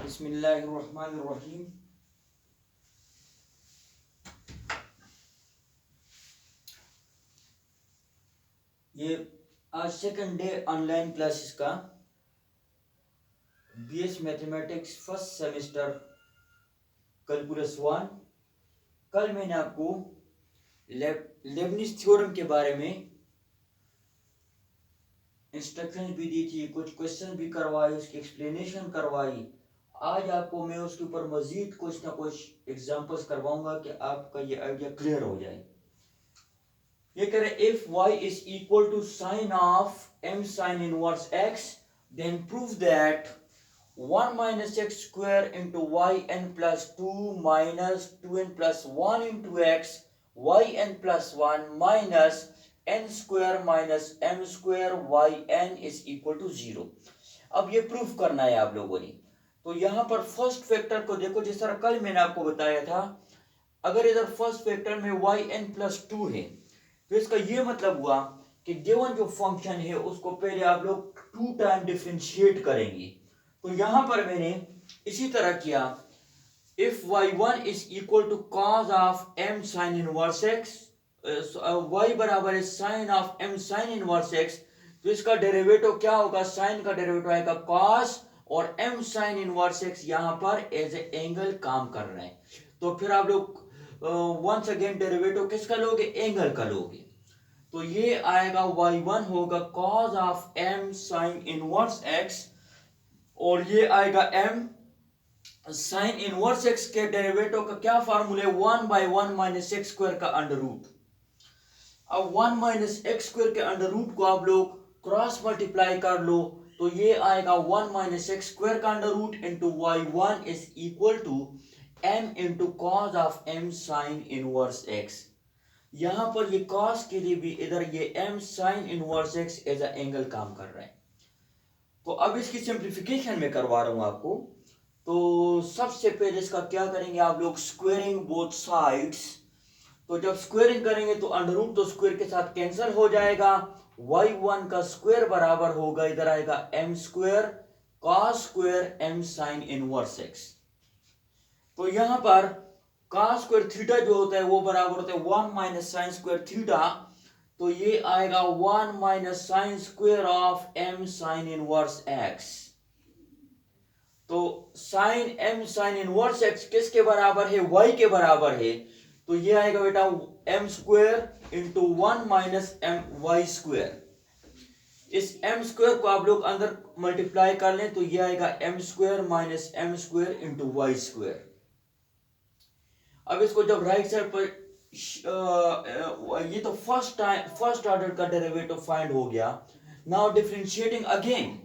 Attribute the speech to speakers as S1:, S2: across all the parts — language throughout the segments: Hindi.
S1: बिस्मिल्लाहिर्रहमानिर्रहीम। ये आज सेकंड डे ऑनलाइन क्लासेस का BS mathematics first semester calculus 1। कल मैंने आपको लेबनिज थ्योरम के बारे में इंस्ट्रक्शन भी दी थी, कुछ क्वेश्चन भी करवाए, उसकी एक्सप्लेनेशन करवाई। आज आपको मैं उसके ऊपर मजीद कुछ ना कुछ एग्जांपल्स करवाऊंगा कि आपका ये आइडिया क्लियर हो जाए। ये कह रहे if y is equal to sine of m sine inverse x then prove that 1 minus x square into Y n plus 2 minus 2n plus 1 into x y n plus 1 minus n square minus m square y N is equal to 0। अब ये प्रूफ करना है आप लोगों ने। तो यहां पर फर्स्ट फैक्टर को देखो, जिस तरह कल मैंने आपको बताया था, अगर इधर फर्स्ट फैक्टर में वाई एन प्लस 2 है तो इसका ये मतलब हुआ कि गिवन जो फंक्शन है उसको पहले आप लोग 2 टाइम डिफरेंशिएट करेंगे। तो यहां पर मैंने इसी तरह किया, if y1 is equal to cos of m sine inverse x, y बराबर है sine of m sine inverse x, तो इसका डेरिवेटिव क्या होगा? साइन का डेरिवेटिव आएगा cos, और m साइन इनवर्स x यहां पर एज ए एंगल काम कर रहे हैं। तो फिर आप लोग वंस अगेन डेरिवेटिव किसका लोगे? एंगल का लोगे। तो ये आएगा y1 होगा cos of m sine inverse x, और ये आएगा m साइन इनवर्स x के डेरिवेटिव का क्या फार्मूला है? 1 बाई 1 माइनस एक्स स्क्वायर का अंडर रूट। अब 1 माइनस एक्स स्क्वायर के अंडर रूट को आप लोग क्रॉस मल्टीप्लाई कर लो, तो ये आएगा 1 माइनस एक्स स्क्वायर का under root into y1 is equal to m into cos of m sine inverse x। यहां पर ये cos के लिए भी इधर ये m sine inverse x as a angle काम कर रहा है। तो अब इसकी सिंप्लीफिकेशन में करवा रहा हूं आपको। तो सबसे पहले इसका क्या करेंगे आप लोग? Squaring both sides. तो जब स्क्वेयरिंग करेंगे तो अंडर रूट तो स्क्वायर के साथ कैंसिल हो जाएगा। y1 का स्क्वायर बराबर होगा, इधर आएगा m square cos square m sine inverse x। तो यहां पर कॉस स्क्वायर थीटा जो होता है वो बराबर होता है 1 माइनस साइन स्क्वायर थीटा। तो ये आएगा 1 minus sine square of m sine inverse x। तो sine m sine inverse x किसके बराबर है? y के बराबर है। तो ये आएगा बेटा m square into 1 minus m y square. इस m स्क्वायर को आप लोग अंदर मल्टीप्लाई कर लें तो ये आएगा m square minus m square into y square. अब इसको जब राइट साइड पर ये तो फर्स्ट ऑर्डर का डेरिवेटिव फाइंड हो गया। नाउ डिफरेंशिएटिंग अगेन,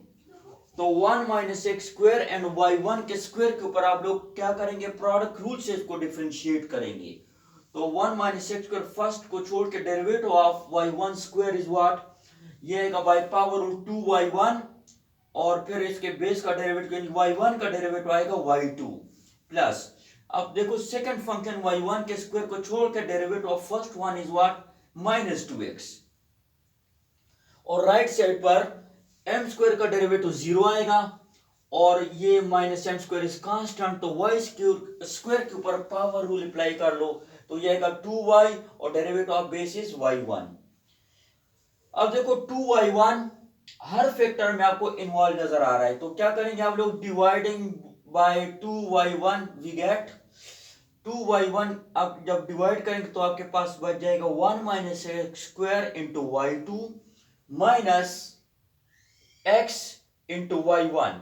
S1: तो 1 minus x square and y1 के स्क्वायर के ऊपर आप लोग क्या करेंगे? प्रोडक्ट रूल से इसको डिफरेंशिएट करेंगे। तो 1 माइनस एक्स स्क्वायर फर्स्ट को छोड़ के derivative of y1 square is what? ये आएगा बाय पावर रूट 2y1, और फिर इसके बेस का डेरिवेटिव y1 का डेरिवेटिव आएगा y2 प्लस। अब देखो सेकंड फंक्शन y1 के स्क्वायर को छोड़ के derivative of first one is what? Minus 2x, और राइट साइड पर m स्क्वायर का डेरिवेटिव 0 आएगा, और ये minus m square is constant, तो y स्क्वायर के ऊपर पावर रूल अप्लाई कर लो, तो ये आएगा 2y, और derivative of base is y1। अब देखो 2y1 हर फैक्टर में आपको इन्वॉल्व नजर आ रहा है, तो क्या करेंगे आप लोग? Dividing by 2y1 we get 2y1। अब जब डिवाइड करेंगे तो आपके पास बच जाएगा 1 minus x square into y2 minus x into y1,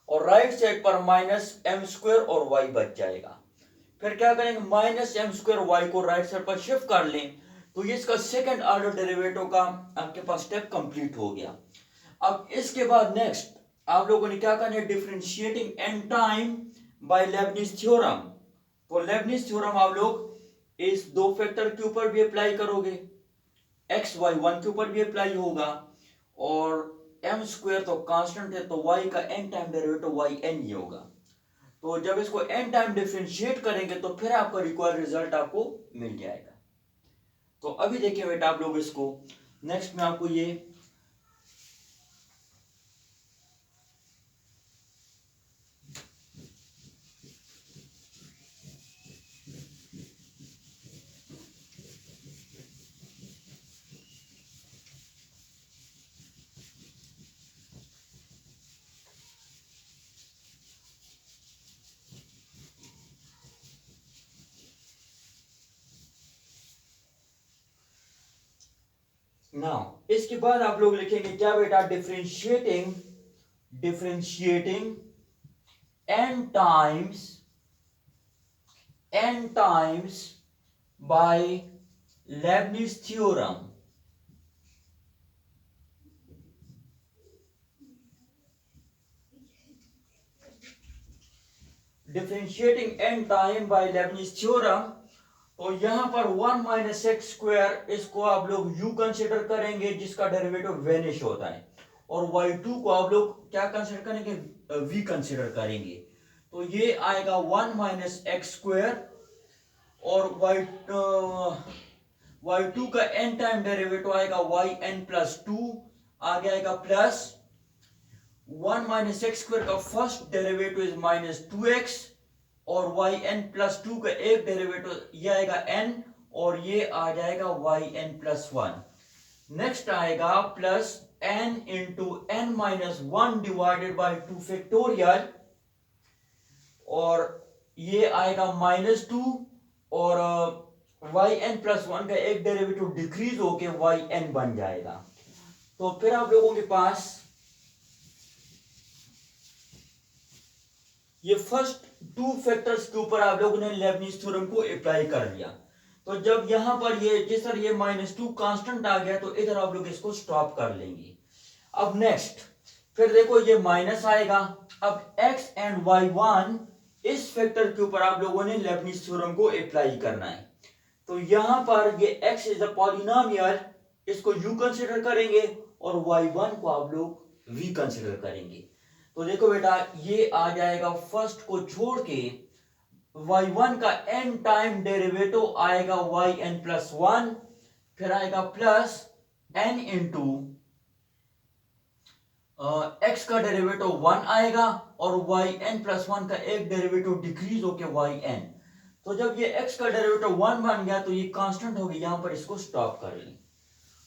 S1: और राइट साइड पर माइनस एम स्क्वायर और y बच जाएगा। फिर क्या करेंगे? माइनस एम स्क्वायर y को राइट साइड पर शिफ्ट कर लें, तो ये इसका सेकंड ऑर्डर डेरिवेटिव का आपके पास स्टेप कंप्लीट हो गया। अब इसके बाद नेक्स्ट आप लोगों ने क्या करना है? Differentiating n time by Leibniz theorem. तो लेबनिज थ्योरम आप लोग इस दो फैक्टर के ऊपर भी अप्लाई करोगे, एक्स वाई वन के ऊपर भी अप्लाई होगा, और एम स्क्वायर तो कांस्टेंट है, तो y का n टाइम डेरिवेटिव yn ही होगा। तो जब इसको n टाइम डिफरेंशिएट करेंगे तो फिर आपका रिक्वायर्ड रिजल्ट आपको मिल जाएगा। तो अभी देखिए बेटा आप लोग इसको नेक्स्ट में आपको ये नाउ इसके बाद आप लोग लिखेंगे क्या बेटा, डिफरेंशिएटिंग n times by Leibniz theorem. Differentiating n time by Leibniz theorem, तो यहां पर 1 माइनस एक्स स्क्वायर इसको आप लोग u कंसिडर करेंगे जिसका डेरिवेटिव वेनिश होता है, और y2 को आप लोग क्या कंसिडर करेंगे, v कंसिडर करेंगे। तो ये आएगा 1 माइनस एक्स स्क्वायर, और y2 का n टाइम डेरिवेटिव आएगा yn प्लस 2, आगे आएगा प्लस 1 माइनस एक्स स्क्वायर का first derivative is minus 2x, और yn प्लस 2 का एक डेरिवेटिव ये आएगा n, और ये आ जाएगा yn प्लस 1। नेक्स्ट आएगा plus n into n minus 1 divided by 2 factorial, और ये आएगा माइनस 2, और yn प्लस 1 का एक डेरिवेटिव डिक्रीज होके yn बन जाएगा। तो फिर आप लोगों के पास ये फर्स्ट टू फैक्टर्स के ऊपर आप लोगों ने लेबनिज थ्योरम को अप्लाई कर लिया। तो जब यहां पर ये जिस तरह ये -2 कांस्टेंट आ गया, तो इधर आप लोग इसको स्टॉप कर लेंगे। अब नेक्स्ट फिर देखो ये माइनस आएगा। अब x एंड y1 इस फैक्टर के ऊपर आप लोगों ने लेबनिज थ्योरम को अप्लाई करना है। तो यहां पर ये x इज अ पॉलिनोमियल, इसको u कंसिडर करेंगे, और y1 को आप लोग v कंसिडर करेंगे। तो देखो बेटा ये आ जाएगा, फर्स्ट को छोड़ के y1 का n टाइम डेरिवेटिव आएगा yn प्लस 1, फिर आएगा प्लस n इंटू x का डेरिवेटिव 1 आएगा, और yn प्लस 1 का एक डेरिवेटिव डिक्रीज होके yn। तो जब ये x का डेरिवेटिव 1 बन गया तो ये कांस्टेंट हो गया, यहां पर इसको स्टॉप कर लें।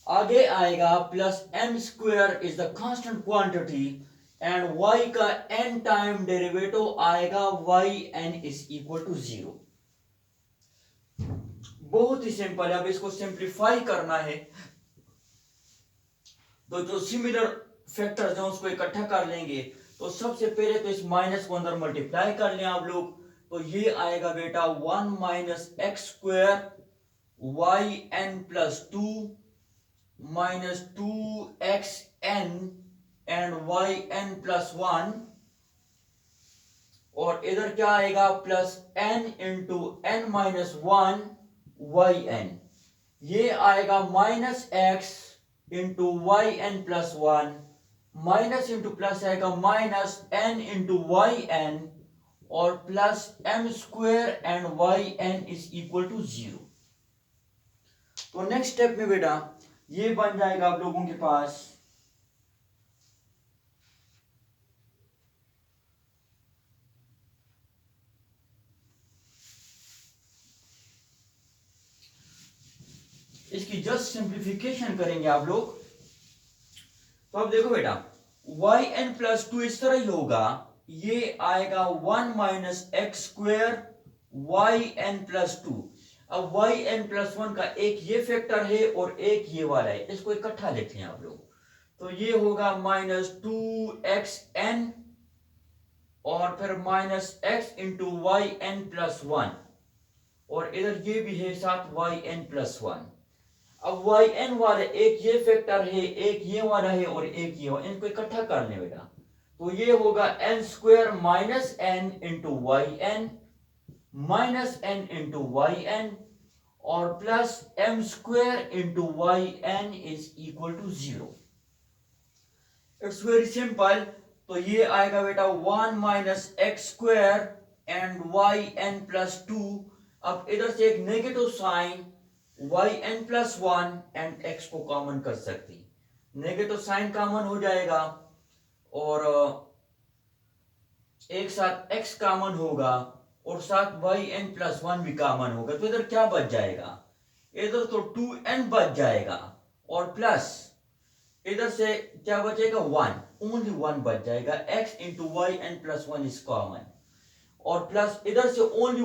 S1: आगे आएगा plus m square is the constant quantity, and y का n टाइम डेरिवेटिव आएगा yn इज इक्वल टू 0। बहुत ही सिंपल है। अब इसको सिंप्लीफाई करना है, तो जो सिमिलर फैक्टर्स हैं उसको इकट्ठा कर लेंगे। तो सबसे पहले तो इस माइनस को अंदर मल्टीप्लाई कर लें आप लोग, तो ये आएगा बेटा 1 minus x square yn plus 2 minus 2xn and yn plus 1, और इधर क्या आएगा plus n into n minus 1 yn। ये आएगा minus x into yn plus 1, minus into plus आएगा माइनस n इंटू yn, और plus m square and yn is equal to 0। तो नेक्स्ट स्टेप में बेटा ये बन जाएगा आप लोगों के पास इसकी जस्ट सिंप्लीफिकेशन करेंगे आप लोग। तो अब देखो बेटा yn प्लस 2 इस तरह ही होगा, ये आएगा 1 minus x square yn plus 2। अब yn प्लस 1 का एक ये फैक्टर है और एक ये वाला है, इसको इकट्ठा लिखते हैं आप लोग। तो ये होगा माइनस 2xn, और फिर minus x into yn plus 1, और इधर ये भी है साथ yn प्लस 1। अब yn वाले एक ये फैक्टर है, एक ये वाला है, और एक ये वाला, इनको इकट्ठा कर लें बेटा। तो ये होगा n square minus n into yn minus n into yn, और plus m square into yn is equal to 0। It's very simple. तो ये आएगा बेटा 1 minus x square and yn plus 2। अब इधर से एक negative sine yn plus 1 and x को कॉमन कर सकते हैं, नेगेटिव साइन कॉमन हो जाएगा, और एक साथ x कॉमन होगा, और साथ yn प्लस 1 भी कॉमन होगा। तो इधर क्या बच जाएगा, इधर तो 2n बच जाएगा, और प्लस इधर से क्या बचेगा 1, ओनली 1 बच जाएगा। x into yn plus 1 is common, और प्लस इधर से ओनली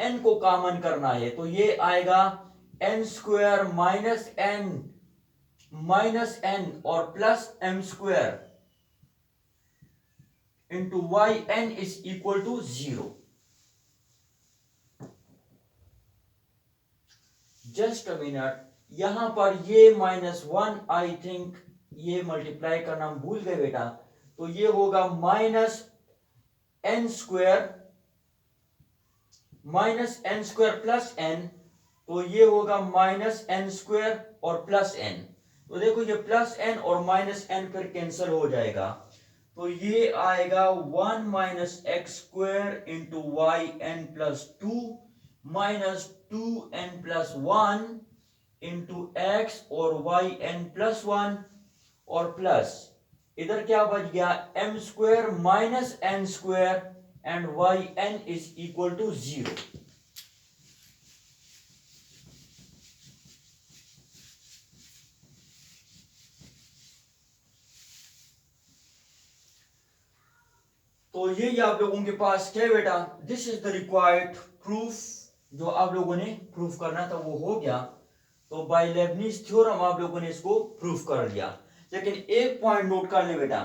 S1: yn को कॉमन करना है, तो ये आएगा n square minus n minus N और plus M square into Y N is equal to 0। Just a minute, यहां पर ये -1 आई थिंक ये मल्टीप्लाई करना हम भूल गए बेटा, तो ये होगा minus n square plus n, तो ये होगा माइनस एन स्क्वायर और प्लस एन। तो देखो ये प्लस एन और माइनस एन फिर कैंसिल हो जाएगा, तो ये आएगा 1 minus x square into Y n plus 2 minus 2n plus 1 into x और वाई एन प्लस 1 और प्लस इधर क्या बच गया m square minus n square and y N is equal to 0। तो ये आप लोगों के पास क्या है बेटा, this is the required proof, जो आप लोगों ने प्रूफ करना था वो हो गया। तो बाय लेबनीज थ्योरम आप लोगों ने इसको प्रूफ कर लिया। लेकिन एक पॉइंट नोट कर ले बेटा,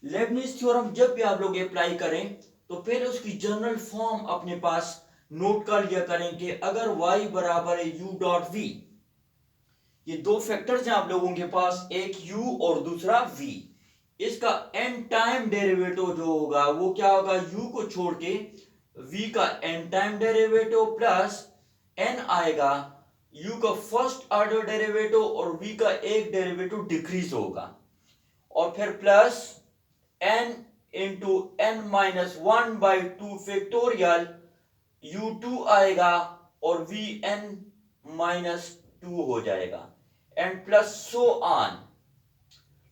S1: लेबनीज थ्योरम जब भी आप लोग अप्लाई करें तो पहले उसकी जनरल फॉर्म अपने पास नोट कर लिया करें कि अगर y बराबर है u डॉट v, ये दो फैक्टर्स हैं आप लोगों के पास, एक u और दूसरा v, इसका n टाइम डेरिवेटिव जो होगा वो क्या होगा, u को छोड़ के v का n time derivative plus n आएगा u का फर्स्ट ऑर्डर डेरिवेटिव और v का एक डेरिवेटिव डिक्रीज होगा, और फिर plus n into n minus 1 by 2 factorial u2 आएगा और vn माइनस 2 हो जाएगा and plus so on.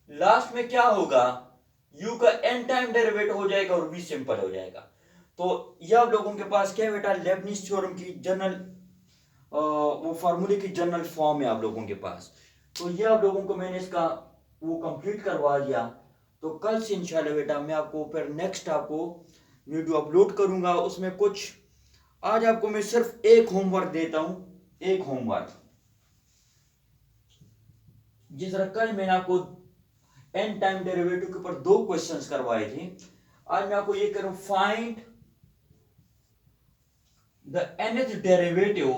S1: Last में क्या होगा, u का n टाइम डेरिवेटिव हो जाएगा और v सिंपल हो जाएगा। तो यह आप लोगों के पास क्या है बेटा, लेबनीज थ्योरम की जनरल वो फार्मूले की जनरल फॉर्म है आप लोगों के पास। तो ये आप लोगों को मैंने इसका वो कंप्लीट करवा दिया। तो कल से इंशाल्लाह बेटा मैं आपको फिर नेक्स्ट आपको वीडियो अपलोड करूंगा, उसमें कुछ आज आपको मैं सिर्फ एक होमवर्क देता हूं, एक होमवर्क जिस तरह कल मैंने आपको n टाइम डेरिवेटिव के ऊपर 2 क्वेश्चंस करवाए थे, आज मैं आपको ये करूं find the nth derivative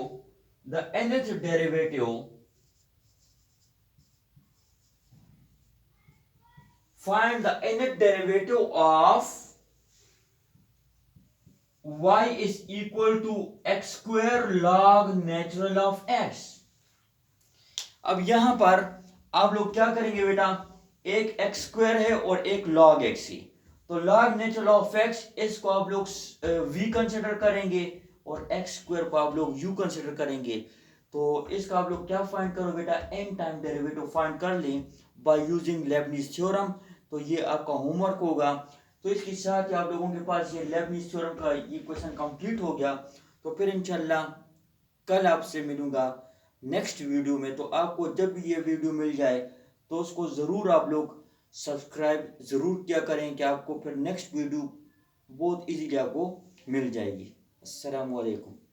S1: find the nth derivative of y is equal to x square log natural of x। अब यहां पर आप लोग क्या करेंगे बेटा, एक x स्क्वायर है और एक log x है, तो log natural of x इसको आप लोग v कंसिडर करेंगे और x स्क्वायर को आप लोग u कंसिडर करेंगे। तो इसका आप लोग क्या फाइंड करो बेटा, n टाइम डेरिवेटिव फाइंड कर लें बाय यूजिंग लेबनीज थ्योरम। तो ये आपका होमवर्क होगा। तो इसके साथ ही आप लोगों के पास ये लेबनीज थ्योरम का ये क्वेश्चन कंप्लीट हो गया। तो फिर इंशाल्लाह कल आपसे मिलूंगा नेक्स्ट वीडियो में। तो आपको जब भी ये वीडियो मिल जाए तो उसको ज़रूर आप लोग सब्सक्राइब ज़रूर किया करें कि आपको फिर नेक्स्ट वीडियो बहुत इजीली आपको मिल जाएगी। अस्सलाम वालेकुम।